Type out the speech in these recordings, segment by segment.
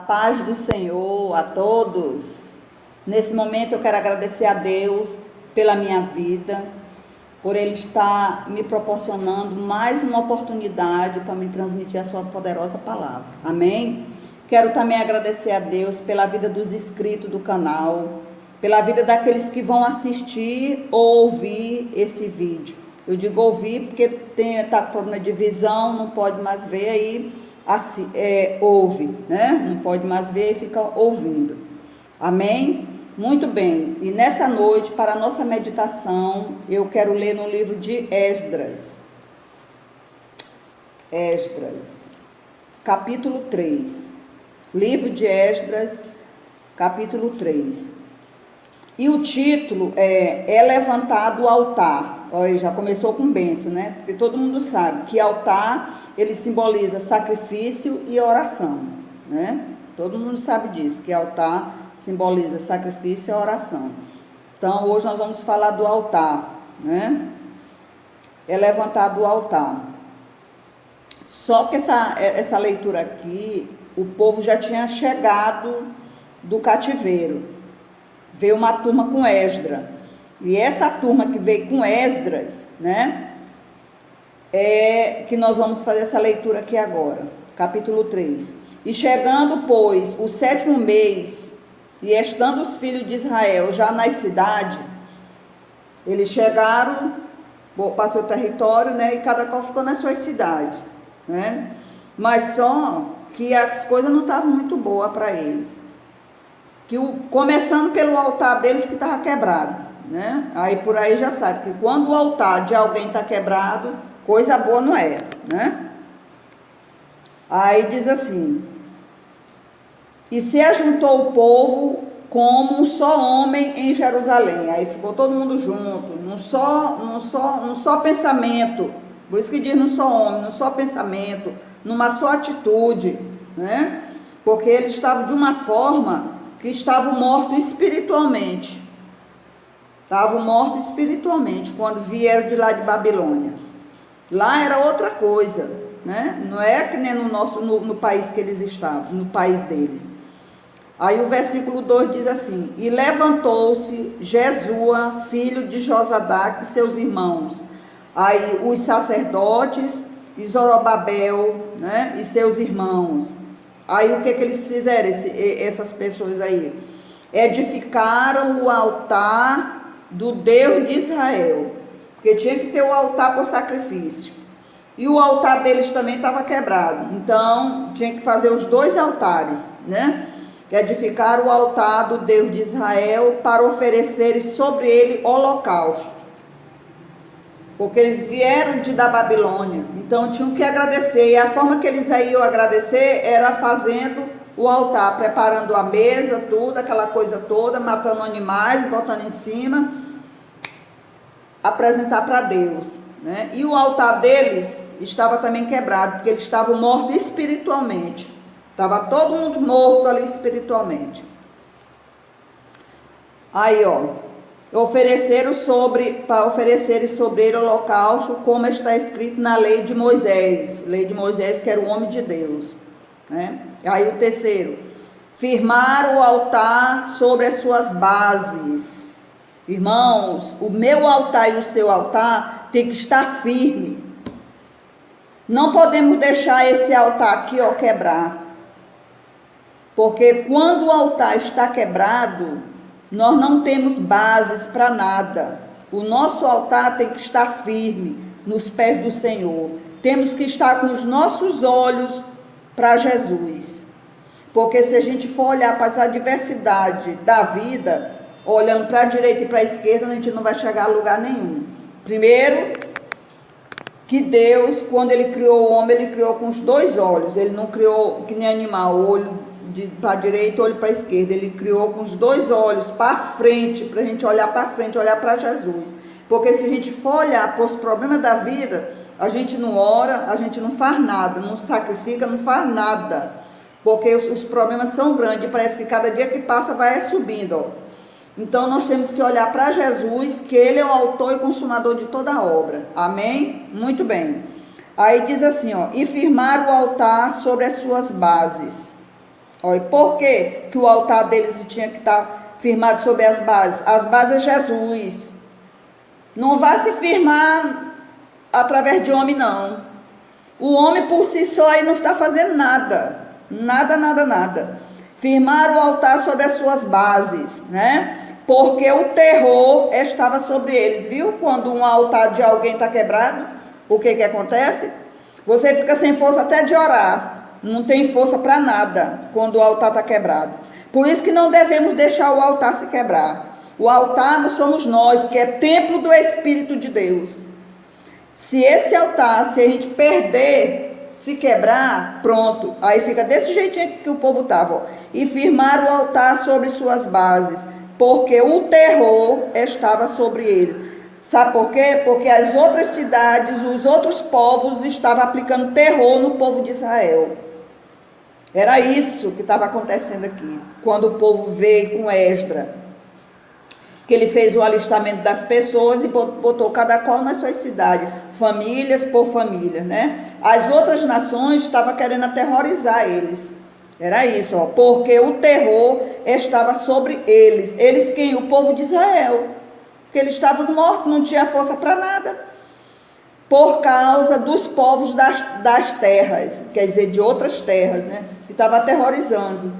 Paz do Senhor a todos. Nesse momento eu quero agradecer a Deus pela minha vida, por Ele estar me proporcionando mais uma oportunidade para me transmitir a sua poderosa palavra. Amém? Quero também agradecer a Deus pela vida dos inscritos do canal, pela vida daqueles que vão assistir ou ouvir esse vídeo. Eu digo ouvir porque está com problema de visão, não pode mais ver aí. Assim, ouve, né? Não pode mais ver e fica ouvindo. Amém? Muito bem. E nessa noite, para a nossa meditação, eu quero ler no livro de Esdras. Esdras, capítulo 3. Livro de Esdras, capítulo 3. E o título é levantado o altar. Olha, já começou com bênção, né? Porque todo mundo sabe que altar, ele simboliza sacrifício e oração, né? Todo mundo sabe disso, que altar simboliza sacrifício e oração. Então, hoje nós vamos falar do altar, né? É levantado o altar. Só que essa leitura aqui, o povo já tinha chegado do cativeiro. Veio uma turma com Esdras. E essa turma que veio com Esdras, né? É que nós vamos fazer essa leitura aqui agora, capítulo 3. E chegando, pois, o 7º mês, e estando os filhos de Israel já nas cidades, eles chegaram para seu território, né? E cada qual ficou na sua cidade, né? Mas só que as coisas não estavam muito boas para eles. Começando pelo altar deles que estava quebrado, né? Aí por aí já sabe que quando o altar de alguém está quebrado, coisa boa não é, né? Aí diz assim: e se ajuntou o povo como um só homem em Jerusalém. Aí ficou todo mundo junto, num só pensamento. Por isso que diz num só homem, num só pensamento, numa só atitude, né? Porque eles estavam de uma forma que estavam mortos espiritualmente. Estavam mortos espiritualmente quando vieram de lá de Babilônia. Lá era outra coisa, né? Não é que nem no país que eles estavam, no país deles. Aí o versículo 2 diz assim: e levantou-se Jesua, filho de Josadaque, e seus irmãos. Aí os sacerdotes, e Zorobabel, né? E seus irmãos. Aí o que eles fizeram, essas pessoas aí? Edificaram o altar do Deus de Israel. Porque tinha que ter o altar por sacrifício. E o altar deles também estava quebrado. Então, tinha que fazer os dois altares, né? Que edificaram o altar do Deus de Israel para oferecerem sobre ele holocausto. Porque eles vieram da Babilônia. Então, tinham que agradecer. E a forma que eles iam agradecer era fazendo o altar, preparando a mesa, tudo, aquela coisa toda, matando animais, botando em cima, apresentar para Deus, né? E o altar deles estava também quebrado, porque eles estavam mortos espiritualmente. Estava todo mundo morto ali espiritualmente. Aí, ó, para oferecerem sobre ele holocausto, como está escrito na lei de Moisés. Lei de Moisés, que era o homem de Deus, né? Aí o terceiro: firmar o altar sobre as suas bases. Irmãos, o meu altar e o seu altar tem que estar firme. Não podemos deixar esse altar aqui, ó, quebrar. Porque quando o altar está quebrado, nós não temos bases para nada. O nosso altar tem que estar firme nos pés do Senhor. Temos que estar com os nossos olhos para Jesus. Porque se a gente for olhar para as adversidades da vida, olhando para a direita e para a esquerda, a gente não vai chegar a lugar nenhum. Primeiro, que Deus, quando Ele criou o homem, Ele criou com os dois olhos. Ele não criou que nem animal, olho para a direita, olho para a esquerda. Ele criou com os dois olhos para frente, para a gente olhar para frente, olhar para Jesus. Porque se a gente for olhar para os problemas da vida, a gente não ora, a gente não faz nada, não sacrifica, não faz nada. Porque os problemas são grandes, parece que cada dia que passa vai subindo, ó. Então nós temos que olhar para Jesus, que Ele é o autor e consumador de toda a obra. Amém? Muito bem. Aí diz assim, ó: e firmar o altar sobre as suas bases. Olha, por que o altar deles tinha que estar firmado sobre as bases? As bases é Jesus. Não vai se firmar através de homem, não. O homem por si só aí não está fazendo nada. Nada, nada, nada. Firmar o altar sobre as suas bases, né? Porque o terror estava sobre eles, viu? Quando um altar de alguém está quebrado, o que acontece? Você fica sem força até de orar. Não tem força para nada quando o altar está quebrado. Por isso que não devemos deixar o altar se quebrar. O altar não somos nós, que é templo do Espírito de Deus. Se esse altar, se a gente perder, se quebrar, pronto. Aí fica desse jeitinho que o povo estava. E firmar o altar sobre suas bases, porque o terror estava sobre eles. Sabe por quê? Porque as outras cidades, os outros povos estavam aplicando terror no povo de Israel. Era isso que estava acontecendo aqui, quando o povo veio com Esdras, que ele fez o alistamento das pessoas e botou cada qual na sua cidade, famílias por família, né? As outras nações estavam querendo aterrorizar eles. Era isso, ó, porque o terror estava sobre eles. Eles quem? O povo de Israel. Porque eles estavam mortos, não tinha força para nada. Por causa dos povos das terras, quer dizer, de outras terras, né? Que estava aterrorizando.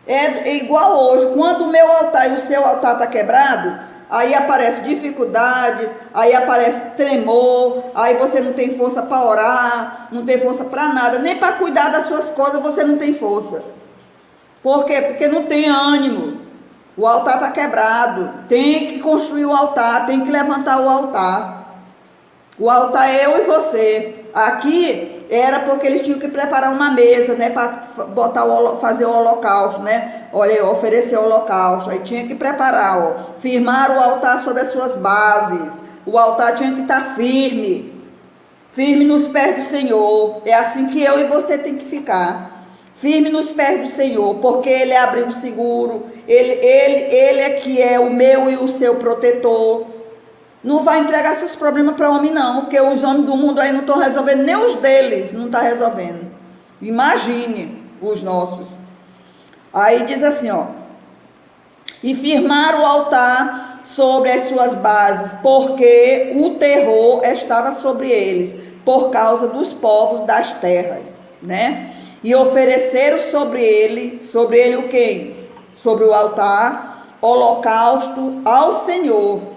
É igual hoje, quando o meu altar e o seu altar está quebrado, aí aparece dificuldade, aí aparece tremor, aí você não tem força para orar, não tem força para nada, nem para cuidar das suas coisas você não tem força. Por quê? Porque não tem ânimo. O altar está quebrado, tem que construir o altar, tem que levantar o altar. O altar é eu e você. Aqui era porque eles tinham que preparar uma mesa, né, para fazer o holocausto, né? Olha, oferecer o holocausto. Aí tinha que preparar, ó, firmar o altar sobre as suas bases. O altar tinha que estar firme, firme nos pés do Senhor. É assim que eu e você tem que ficar, firme nos pés do Senhor, porque Ele é abrigo seguro. Ele é que é o meu e o seu protetor. Não vai entregar seus problemas para homem, não, porque os homens do mundo aí não estão resolvendo, nem os deles não estão resolvendo. Imagine os nossos. Aí diz assim, ó, e firmar o altar sobre as suas bases, porque o terror estava sobre eles, por causa dos povos das terras, né? E ofereceram sobre ele o quê? Sobre o altar, holocausto ao Senhor.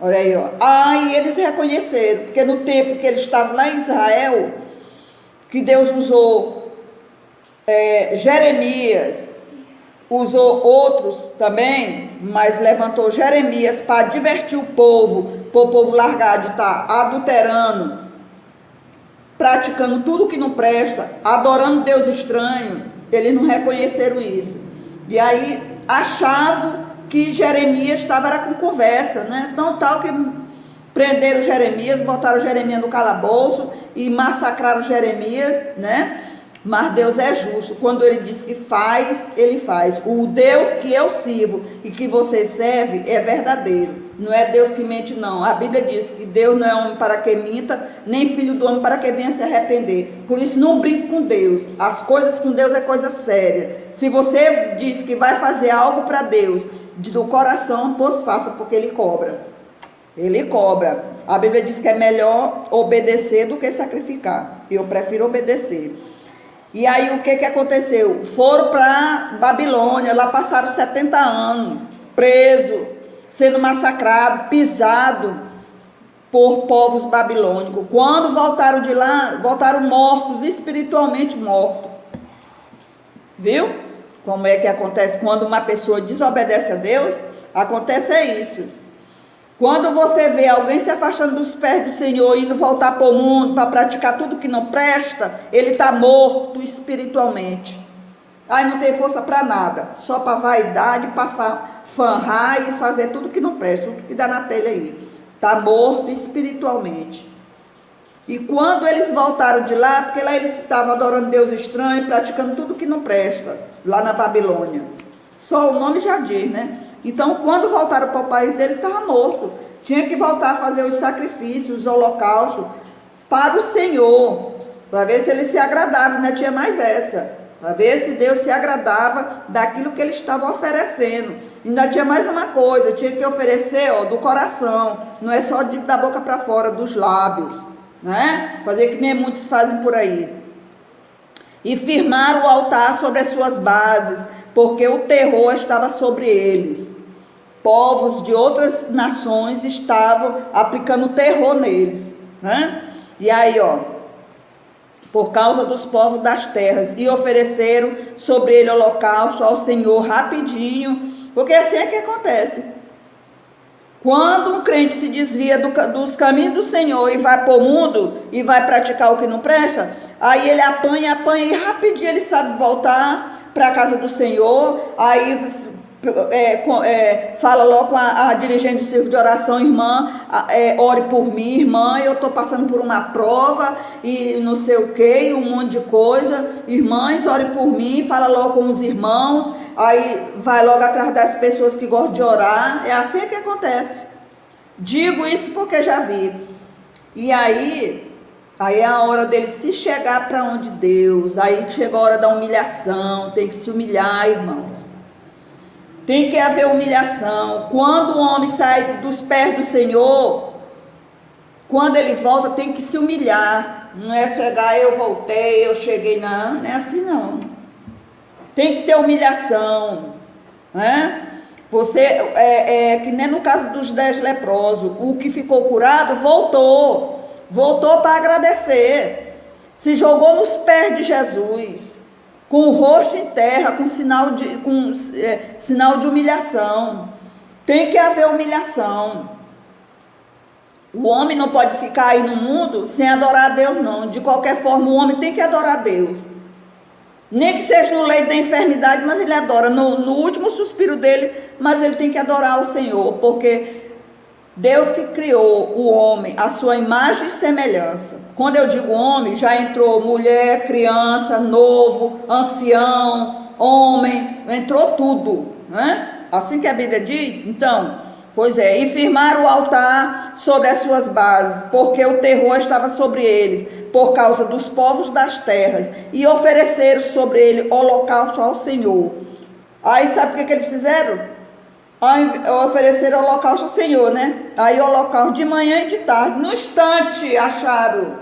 Olha aí, ó. E eles reconheceram, porque no tempo que eles estavam lá em Israel, que Deus usou Jeremias, usou outros também, mas levantou Jeremias para divertir o povo, para o povo largar de estar adulterando, praticando tudo que não presta, adorando Deus estranho. Eles não reconheceram isso. E aí achavam que Jeremias estava com conversa, né? Então tal que prenderam Jeremias, botaram Jeremias no calabouço e massacraram Jeremias, né? Mas Deus é justo, quando Ele diz que faz, Ele faz. O Deus que eu sirvo e que você serve é verdadeiro, não é Deus que mente, não. A Bíblia diz que Deus não é homem para que minta, nem filho do homem para que venha se arrepender. Por isso não brinque com Deus. As coisas com Deus é coisa séria. Se você diz que vai fazer algo para Deus do coração, pois faça, porque Ele cobra. Ele cobra. A Bíblia diz que é melhor obedecer do que sacrificar. Eu prefiro obedecer. E aí o que aconteceu? Foram para Babilônia, lá passaram 70 anos, preso, sendo massacrado, pisado por povos babilônicos. Quando voltaram de lá, voltaram mortos, espiritualmente mortos. Viu? Como é que acontece quando uma pessoa desobedece a Deus? Acontece isso. Quando você vê alguém se afastando dos pés do Senhor, indo voltar para o mundo, para praticar tudo que não presta, ele está morto espiritualmente. Aí não tem força para nada, só para vaidade, para fanrar e fazer tudo que não presta, tudo que dá na telha aí. Está morto espiritualmente. E quando eles voltaram de lá, porque lá eles estavam adorando Deus estranho, praticando tudo que não presta, lá na Babilônia. Só o nome já diz, né? Então, quando voltaram para o país dele, estava morto. Tinha que voltar a fazer os sacrifícios, os holocaustos, para o Senhor, para ver se ele se agradava, né? Tinha mais essa. para ver se Deus se agradava daquilo que ele estava oferecendo. Ainda tinha mais uma coisa, tinha que oferecer, ó, do coração, não é só da boca para fora, dos lábios, né? Fazer que nem muitos fazem por aí. E firmar o altar sobre as suas bases, porque o terror estava sobre eles. Povos de outras nações estavam aplicando terror neles, né? E aí, ó, por causa dos povos das terras, e ofereceram sobre ele holocausto ao Senhor rapidinho, porque assim é que acontece. Quando um crente se desvia dos caminhos do Senhor e vai para o mundo e vai praticar o que não presta, aí ele apanha e rapidinho ele sabe voltar para a casa do Senhor. Aí fala logo com a dirigente do círculo de oração: irmã, ore por mim, irmã, eu estou passando por uma prova e não sei o que, um monte de coisa, irmãs, ore por mim. Fala logo com os irmãos, aí vai logo atrás das pessoas que gostam de orar. É assim que acontece. Digo isso porque já vi. E aí é a hora dele se chegar para onde Deus, aí chega a hora da humilhação, tem que se humilhar, irmãos. Tem que haver humilhação. Quando o homem sai dos pés do Senhor, quando ele volta, tem que se humilhar. Não é chegar, eu voltei, eu cheguei, não é assim não. Tem que ter humilhação, né? Você, que nem no caso dos 10 leprosos, o que ficou curado voltou para agradecer, se jogou nos pés de Jesus, com o rosto em terra, com sinal de humilhação. Tem que haver humilhação. O homem não pode ficar aí no mundo sem adorar a Deus, não. De qualquer forma, o homem tem que adorar a Deus. Nem que seja no leito da enfermidade, mas ele adora. No último suspiro dele, mas ele tem que adorar o Senhor, porque Deus que criou o homem, a sua imagem e semelhança. Quando eu digo homem, já entrou mulher, criança, novo, ancião, homem, entrou tudo, né? Assim que a Bíblia diz. Então, pois é, e firmar o altar sobre as suas bases, porque o terror estava sobre eles, por causa dos povos das terras, e ofereceram sobre ele holocausto ao Senhor. Aí sabe o que eles fizeram? Ofereceram holocausto ao Senhor, né? Aí holocausto de manhã e de tarde, no instante acharam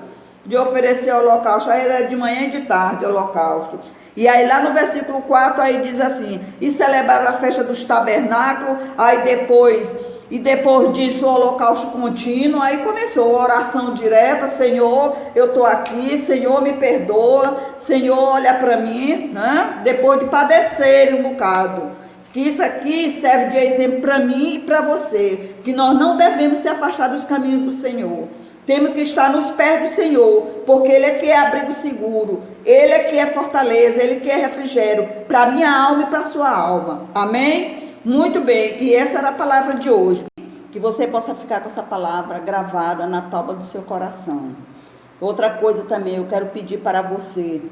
de oferecer holocausto. Aí era de manhã e de tarde holocausto. E aí lá no versículo 4 aí diz assim: e celebraram a festa dos tabernáculos. Aí depois disso o holocausto contínuo. Aí começou a oração direta: Senhor, eu estou aqui, Senhor, me perdoa, Senhor, olha para mim, né? Depois de padecer um bocado, que isso aqui serve de exemplo para mim e para você, que nós não devemos se afastar dos caminhos do Senhor. Temos que estar nos pés do Senhor, porque Ele é que é abrigo seguro, Ele é que é fortaleza, Ele que é refrigério para a minha alma e para a sua alma. Amém? Muito bem, e essa era a palavra de hoje. Que você possa ficar com essa palavra gravada na tábua do seu coração. Outra coisa também, eu quero pedir para você: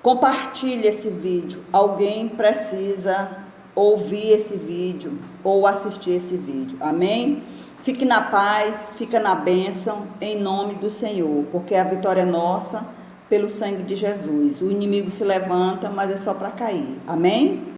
compartilhe esse vídeo. Alguém precisa ouvir esse vídeo ou assistir esse vídeo. Amém? Fique na paz, fica na bênção, em nome do Senhor, porque a vitória é nossa pelo sangue de Jesus. O inimigo se levanta, mas é só para cair. Amém?